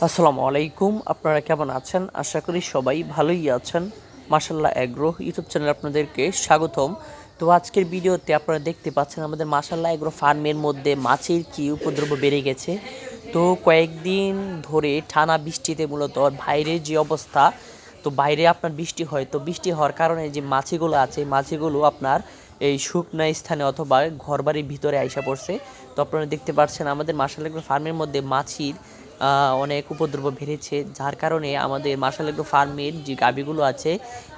আসসালামু আলাইকুম। আপনারা কেমন আছেন? আশা করি সবাই ভালোই আছেন। মাশাআল্লাহ এগ্রো ইউটিউব চ্যানেলে আপনাদেরকে স্বাগতম। তো আজকের ভিডিওতে আপনারা দেখতে পাচ্ছেন আমাদের মাশাআল্লাহ এগ্রো ফার্মের মধ্যে মাছের কি উপদ্রব বেড়ে গেছে। তো কয়েকদিন ধরে টানা বৃষ্টিতে মূলত বাইরের যে অবস্থা, তো বাইরে আপনার বৃষ্টি হয়, তো বৃষ্টি হওয়ার কারণে যে মাছিগুলো আছে মাছিগুলো আপনার এই শুকনা স্থানে অথবা ঘরবাড়ির ভিতরে আইসা পড়ছে। তো আপনারা দেখতে পাচ্ছেন আমাদের মাশাআল্লাহ এগ্রো ফার্মের মধ্যে মাছির অনেক উপদ্রব বেড়েছে, যার কারণে আমাদের মাশাআল্লাহ এগ্রো ফার্মের যে গাভীগুলো আছে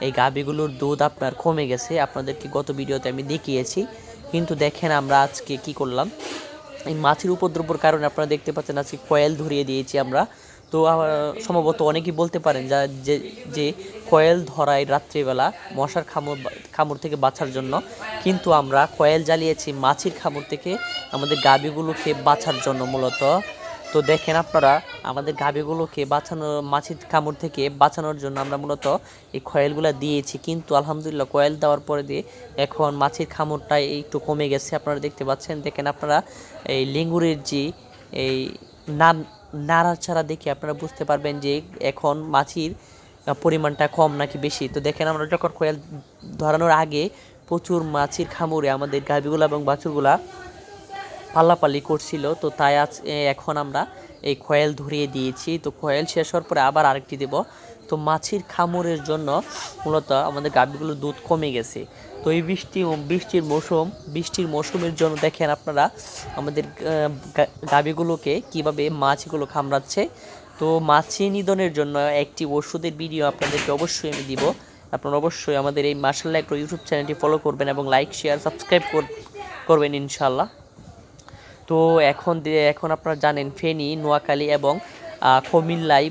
এই গাভীগুলোর দুধ আপনার কমে গেছে। আপনাদেরকে গত ভিডিওতে আমি দেখিয়েছি, কিন্তু দেখেন আমরা আজকে কি করলাম। এই মাছের উপদ্রবর কারণে আপনারা দেখতে পাচ্ছেন আজকে কয়েল ধরিয়ে দিয়েছি আমরা। তো সম্ভবত অনেকেই বলতে পারেন যে যে কয়েল ধরায় রাত্রিবেলা মশার কামড় থেকে বাঁচার জন্য, কিন্তু আমরা কয়েল জ্বালিয়েছি মাছির কামড় থেকে আমাদের গাভীগুলোকে বাঁচার জন্য মূলত। তো দেখেন আপনারা আমাদের গাভীগুলোকে মাছির কামড় থেকে বাঁচানোর জন্য আমরা মূলত এই কয়েলগুলো দিয়েছি, কিন্তু আলহামদুলিল্লাহ কয়েল দেওয়ার পরে দিয়ে এখন মাছির কামড়টা একটু কমে গেছে। আপনারা দেখতে পাচ্ছেন, দেখেন আপনারা এই লেঙ্গুরের যে এই নাড়াচাড়া দেখে আপনারা বুঝতে পারবেন যে এখন মাছির পরিমাণটা কম নাকি বেশি। তো দেখেন আমরা যখন কয়েল ধরানোর আগে প্রচুর মাছির কামড়ে আমাদের গাভীগুলা এবং বাছুরগুলা পাল্লাপাল্লি করছিল, তো তাই এখন আমরা এই কয়েল ধরিয়ে দিয়েছি। তো কয়েল শেষ হওয়ার পরে আবার আরেকটি দেব। তো মাছির কামড়ের জন্য মূলত আমাদের গাভীগুলোর দুধ কমে গেছে। তো এই বৃষ্টির মৌসুমের জন্য দেখেন আপনারা আমাদের গাভীগুলোকে কিভাবে মাছিগুলো কামড়াচ্ছে। তো মাছি নিধনের জন্য একটি ওষুধের ভিডিও আপনাদেরকে অবশ্যই আমি দিব। আপনারা অবশ্যই আমাদের এই মাশাআল্লাহ এগ্রো ইউটিউব চ্যানেলটি ফলো করবেন এবং লাইক শেয়ার সাবস্ক্রাইব করবেন ইনশাআল্লাহ। তো এখন আপনারা জানেন ফেনী, নোয়াখালী এবং কুমিল্লায়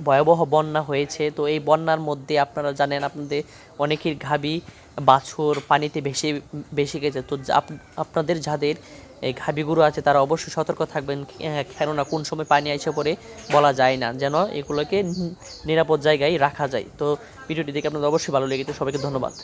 ভয়াবহ বন্যা হয়েছে। তো এই বন্যার মধ্যে আপনারা জানেন আপনাদের অনেকের গাভী বাছুর পানিতে ভেসে গেছে। তো আপনাদের যাদের এই গাভীগুলো আছে তারা অবশ্যই সতর্ক থাকবেন, কেননা কোন সময় পানি এসে পড়ে বলা যায় না, যেন এগুলোকে নিরাপদ জায়গায় রাখা যায়। তো ভিডিওটি দেখে আপনাদের অবশ্যই ভালো লেগেছে। সবাইকে ধন্যবাদ।